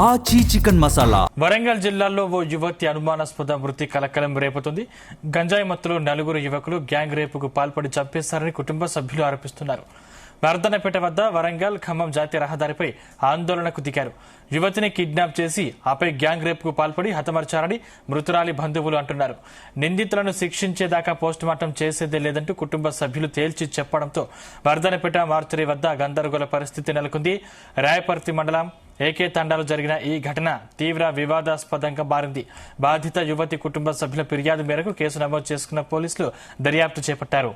ఆచి చికెన్ మసాలా. వరంగల్ జిల్లాలో ఓ యువతి అనుమానాస్పద మృతి కలకలం రేపుతుంది. గంజాయి మత్తులో 4 యువకులు గ్యాంగ్ రేపుకు పాల్పడి చంపేశారని కుటుంబ సభ్యులు ఆరోపిస్తున్నారు. వర్ధనపేట వద్ద వరంగల్ ఖమ్మం జాతీయ రహదారిపై ఆందోళనకు దిగారు. యువతిని కిడ్నాప్ చేసి ఆపై గ్యాంగ్ రేపుకు పాల్పడి హతమర్చారని మృతురాలి బంధువులు అంటున్నారు. నిందితులను శిక్షించేదాకా పోస్టుమార్టం చేసేదే లేదంటూ కుటుంబ సభ్యులు తేల్చి చెప్పడంతో వర్ధనపేట మార్చురీ వద్ద గందరగోళ పరిస్థితి నెలకొంది. రాయపర్తి మండలం ఏకే తండాలో జరిగిన ఈ ఘటన తీవ్ర వివాదాస్పదంగా మారింది. బాధిత యువతి కుటుంబ సభ్యుల ఫిర్యాదు మేరకు కేసు నమోదు చేసుకున్న పోలీసులు దర్యాప్తు చేపట్టారు.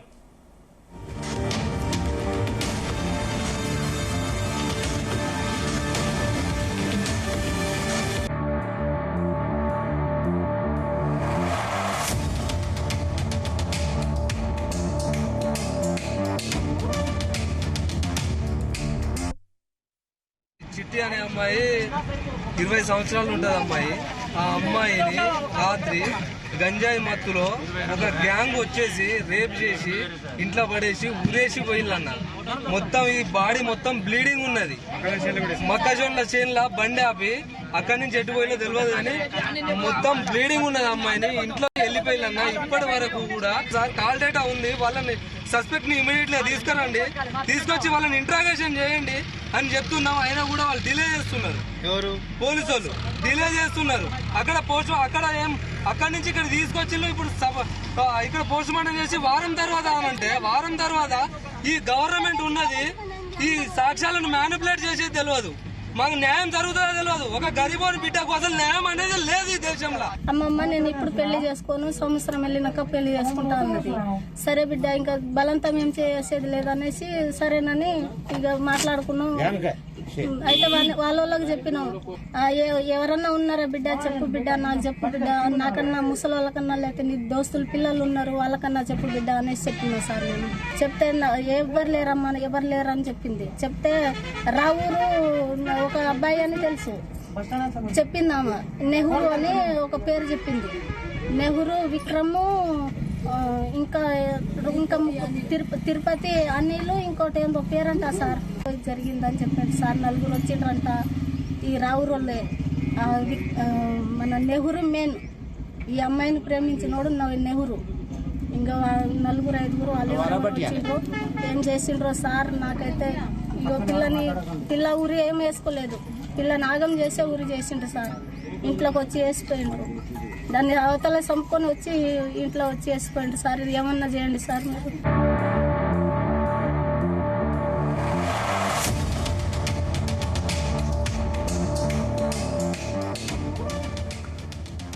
చిట్టి అనే అమ్మాయి 20 సంవత్సరాలు ఉంటుంది అమ్మాయి. ఆ అమ్మాయిని రాత్రి గంజాయి మత్తులో ఒక గ్యాంగ్ వచ్చేసి రేప్ చేసి ఇంట్లో పడేసి ఉరేసి పోయిల్లన్న. మొత్తం ఈ బాడీ మొత్తం బ్లీడింగ్ ఉన్నది. మొక్కజొన్న చేనుల బండి ఆపి అక్కడి నుంచి ఎటు పోయిలో తెలియదు కానీ మొత్తం బ్లీడింగ్ ఉన్నది. అమ్మాయిని ఇంట్లో వెళ్ళిపోయిల్లన్న. ఇప్పటి వరకు కూడా సార్ కాల్ డేటా ఉంది. వాళ్ళని సస్పెక్ట్ ని ఇమీడియట్ గా తీసుకురండి, తీసుకొచ్చి వాళ్ళని ఇంట్రాగేషన్ చేయండి అని చెప్తున్నాం. అయినా కూడా వాళ్ళు డిలే చేస్తున్నారు. ఎవరు? పోలీసు వాళ్ళు డిలే చేస్తున్నారు. అక్కడి నుంచి ఇక్కడ తీసుకొచ్చి ఇప్పుడు ఇక్కడ పోస్ట్ మార్టం చేసి వారం తర్వాత అనంటే వారం తర్వాత ఈ గవర్నమెంట్ ఉన్నది ఈ సాక్ష్యాలను మ్యానిపులేట్ చేసేది తెలియదు. మాకు న్యాయం జరుగుతుందో తెలియదు. ఒక గరీబోని బిడ్డకు అసలు న్యాయం అనేది లేదు ఈ దేశంలో. అమ్మమ్మ నేను ఇప్పుడు పెళ్లి చేసుకోను, సంవత్సరం వెళ్ళినాక పెళ్లి చేసుకుంటా అన్నది. సరే బిడ్డ ఇంకా బలంతం ఏం చేసేది లేదనేసి సరేనని ఇక మాట్లాడుకున్నాం. అయితే వాళ్ళకి చెప్పినాం, ఎవరన్నా ఉన్నారా బిడ్డ చెప్పు బిడ్డ, నాకు చెప్పు బిడ్డ, నాకన్నా ముసలి వాళ్ళకన్నా లేకపోతే నీ దోస్తులు పిల్లలు ఉన్నారు వాళ్ళకన్నా చెప్పు బిడ్డ అనేసి చెప్పినా సార్. నేను చెప్తే ఎవరు లేరమ్మా ఎవరు లేరని చెప్పింది. చెప్తే రావూరు ఒక అబ్బాయి అని తెలుసు చెప్పింది ఆమె. నెహ్రూ అని ఒక పేరు చెప్పింది. నెహ్రూ, విక్రము, ఇంకా తిరుపతి అనిలు, ఇంకోటి ఏందో పేరంట సార్. జరిగిందని చెప్పాడు సార్. 4 వచ్చిండ్రంట. ఈ రావురు వాళ్ళే. మన నెహ్రూ మెయిన్ ఈ అమ్మాయిని ప్రేమించినోడు నెహ్రూ. ఇంకా 4, 5 వాళ్ళు వచ్చిండ్రు. ఏం చేసిండ్రో సార్ నాకైతే. ఇగో పిల్ల ఊరి ఏం వేసుకోలేదు. పిల్ల నాగం చేసే ఊరి చేసిండ్రు సార్. ఇంట్లోకి వచ్చి వేసిపోయిండ్రు. దాన్ని అవతల చంపుకొని వచ్చి ఇంట్లో వచ్చి వేసిపోయిండ్రు సార్. ఇది ఏమన్నా చేయండి సార్ మీరు.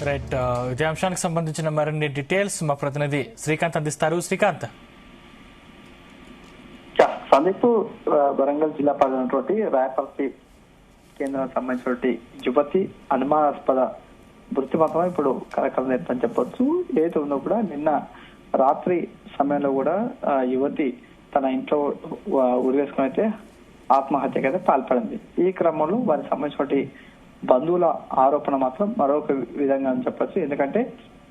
రైట్, ఇదే అంశానికి సంబంధించిన మరిన్ని డీటెయిల్స్ మా ప్రతినిధి శ్రీకాంత్ అందిస్తారు. శ్రీకాంత్. సందీప్, వరంగల్ జిల్లా పరిధినటువంటి రాయపర్తి కేంద్రానికి సంబంధించినటువంటి యువతి అనుమానాస్పద మృతి మాత్రం ఇప్పుడు కలకలం రేపుతుందని చెప్పొచ్చు. ఏదైతే ఉందో కూడా నిన్న రాత్రి సమయంలో కూడా యువతి తన ఇంట్లో ఉరివేసుకుని అయితే ఆత్మహత్యకి అయితే పాల్పడింది. ఈ క్రమంలో వారికి సంబంధించినటువంటి బంధువుల ఆరోపణ మాత్రం మరొక విధంగా అని చెప్పొచ్చు. ఎందుకంటే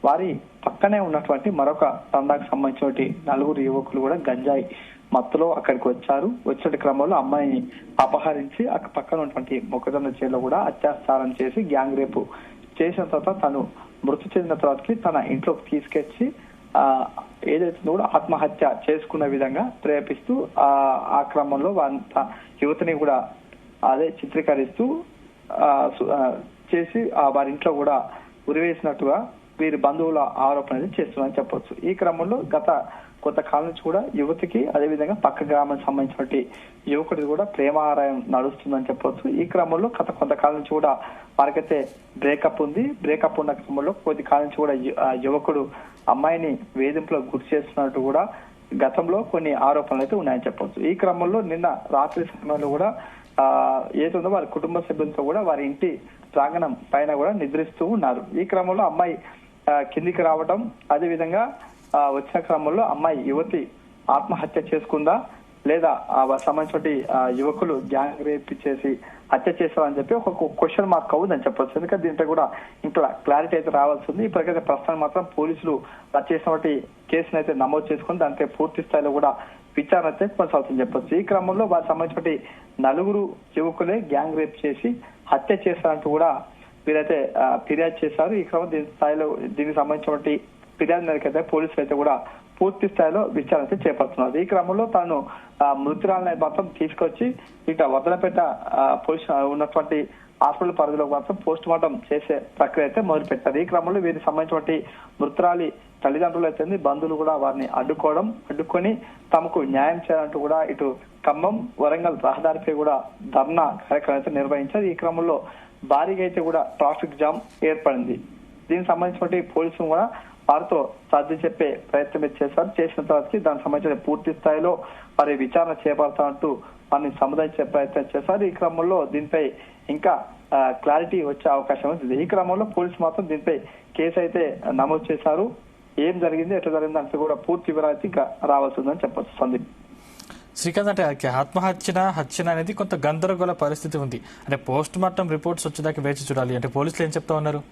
వారి పక్కనే ఉన్నటువంటి మరొక తండాకు సంబంధించినటువంటి 4 యువకులు కూడా గంజాయి మత్తులో అక్కడికి వచ్చారు. వచ్చిన క్రమంలో అమ్మాయిని అపహరించి అక్కడ పక్కన ఉన్నటువంటి మొక్కజొన్న చేలో కూడా అత్యాచారం చేసి గ్యాంగ్ రేపు చేసిన తర్వాత తను మృతి చెందిన తర్వాతకి తన ఇంట్లోకి తీసుకొచ్చి ఏదైతే కూడా ఆత్మహత్య చేసుకున్న విధంగా ప్రేరేపిస్తూ ఆ క్రమంలో యువతిని కూడా అదే చిత్రీకరిస్తూ చేసి వారి ఇంట్లో కూడా ఉరివేసినట్టుగా వీరి బంధువుల ఆరోపణ చేస్తున్నారని చెప్పొచ్చు. ఈ క్రమంలో గత కొంతకాలం నుంచి కూడా యువతికి అదేవిధంగా పక్క గ్రామానికి సంబంధించినటువంటి యువకుడికి కూడా ప్రేమారాయం నడుస్తుందని చెప్పొచ్చు. ఈ క్రమంలో గత కొంతకాలం నుంచి కూడా వారికైతే బ్రేకప్ ఉంది. బ్రేకప్ ఉన్న క్రమంలో కొద్ది కాలం నుంచి కూడా యువకుడు అమ్మాయిని వేధింపులకు గురి చేస్తున్నట్టు కూడా గతంలో కొన్ని ఆరోపణలు అయితే ఉన్నాయని చెప్పొచ్చు. ఈ క్రమంలో నిన్న రాత్రి సమయంలో కూడా ఏదో వారి కుటుంబ సభ్యులతో కూడా వారి ఇంటి ప్రాంగణం పైన కూడా నిద్రిస్తూ ఉన్నారు. ఈ క్రమంలో అమ్మాయి కిందికి రావడం, అదేవిధంగా వచ్చిన క్రమంలో అమ్మాయి యువతి ఆత్మహత్య చేసుకుందా లేదా సంబంధించిన యువకులు గ్యాంగ్ రేప్ చేసి హత్య చేశారని చెప్పి ఒక క్వశ్చన్ మార్క్ అవుతుందని చెప్పొచ్చు. ఎందుకంటే దీంట్లో కూడా ఇంకా క్లారిటీ అయితే రావాల్సి ఉంది. ఇప్పటికైతే ప్రస్తుతం మాత్రం పోలీసులు చేసినటువంటి కేసును అయితే నమోదు చేసుకుని దానిపై పూర్తి స్థాయిలో కూడా విచారణ అయితే కొనసాగుతుందని చెప్పొచ్చు. ఈ క్రమంలో వారికి సంబంధించిన నలుగురు యువకులే గ్యాంగ్ రేప్ చేసి హత్య చేశారంటూ కూడా వీరైతే ఫిర్యాదు చేశారు. ఈ క్రమం దీనికి సంబంధించిన ఫిర్యాదు మేరకు అయితే పోలీసులు అయితే కూడా పూర్తి స్థాయిలో విచారణ అయితే చేపడుతున్నారు. ఈ క్రమంలో తాను మృతురాలని మాత్రం తీసుకొచ్చి ఇక వదలపేట పోలీసు ఉన్నటువంటి హాస్పిటల్ పరిధిలో మాత్రం పోస్ట్ మార్టం చేసే ప్రక్రియ అయితే మొదలు పెట్టారు. ఈ క్రమంలో వీరికి సంబంధించిన మృతురాలి తల్లిదండ్రులు అయితే బంధువులు కూడా వారిని అడ్డుకొని తమకు న్యాయం చేయాలంటూ కూడా ఇటు ఖమ్మం వరంగల్ రహదారిపై కూడా ధర్నా కార్యక్రమం అయితే నిర్వహించారు. ఈ క్రమంలో భారీగా అయితే కూడా ట్రాఫిక్ జామ్ ఏర్పడింది. దీనికి సంబంధించిన పోలీసులు కూడా వారితో సర్ది చెప్పే ప్రయత్నం చేశారు. చేసిన తర్వాత దానికి సంబంధించిన పూర్తి స్థాయిలో వారి విచారణ చేపడతామంటూ వారిని సముదాయించే ప్రయత్నం చేశారు. ఈ క్రమంలో దీనిపై ఇంకా క్లారిటీ వచ్చే అవకాశం ఉంది. ఈ క్రమంలో పోలీసులు మాత్రం దీనిపై కేసు అయితే నమోదు చేశారు. ఏం జరిగింది, ఎట్లా జరిగింది అంటే కూడా పూర్తి వివరాలు ఇంకా రావాల్సిందని చెప్పొచ్చు. సందీప్, శ్రీకాంత్, అంటే హత్య అనేది కొంత గందరగోళ పరిస్థితి ఉంది. అంటే పోస్ట్ మార్టం రిపోర్ట్స్ వచ్చేదాకా వేచి చూడాలి. అంటే పోలీసులు ఏం చెప్తా ఉన్నారు?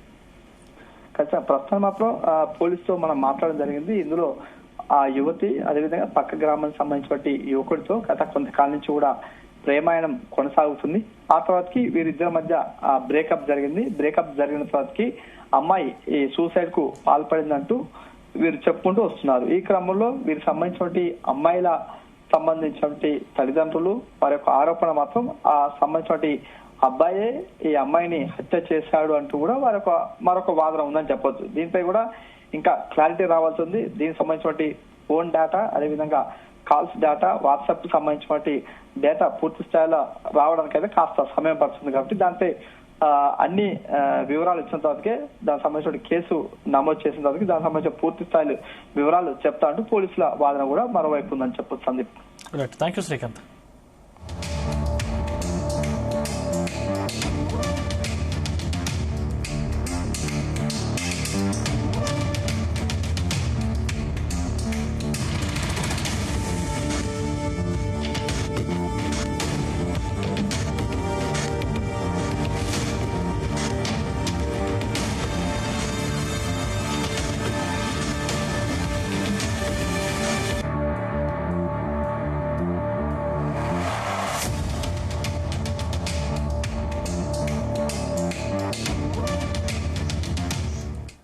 ప్రస్తుతం మాత్రం పోలీసుతో మనం మాట్లాడడం జరిగింది. ఇందులో ఆ యువతి అదేవిధంగా పక్క గ్రామానికి సంబంధించిన యువకుడితో గత కొంతకాలం నుంచి కూడా ప్రేమాయణం కొనసాగుతుంది. ఆ తర్వాతకి వీరిద్దరి మధ్య బ్రేకప్ జరిగింది. బ్రేకప్ జరిగిన తర్వాతకి అమ్మాయి ఈ సూసైడ్ కు పాల్పడిందంటూ వీరు చెప్పుకుంటూ వస్తున్నారు. ఈ క్రమంలో వీరికి సంబంధించిన అమ్మాయిల సంబంధించిన తల్లిదండ్రులు వారి యొక్క ఆరోపణ మాత్రం ఆ సంబంధించిన అబ్బాయే ఈ అమ్మాయిని హత్య చేశాడు అంటూ కూడా మరొక వాదన ఉందని చెప్పొచ్చు. దీనిపై కూడా ఇంకా క్లారిటీ రావాల్సి ఉంది. దీనికి సంబంధించిన ఫోన్ డేటా అదేవిధంగా కాల్స్ డేటా వాట్సాప్ కు సంబంధించిన డేటా పూర్తి స్థాయిలో రావడానికి అయితే కాస్త సమయం పడుతుంది. కాబట్టి దానిపై అన్ని వివరాలు ఇచ్చిన తర్వాతకే దానికి సంబంధించిన కేసు నమోదు చేసిన తర్వాత దానికి సంబంధించిన పూర్తి స్థాయిలో వివరాలు చెప్తా అంటూ పోలీసుల వాదన కూడా మరోవైపు ఉందని చెప్పొచ్చు. Sandeep, thank you Srikanth.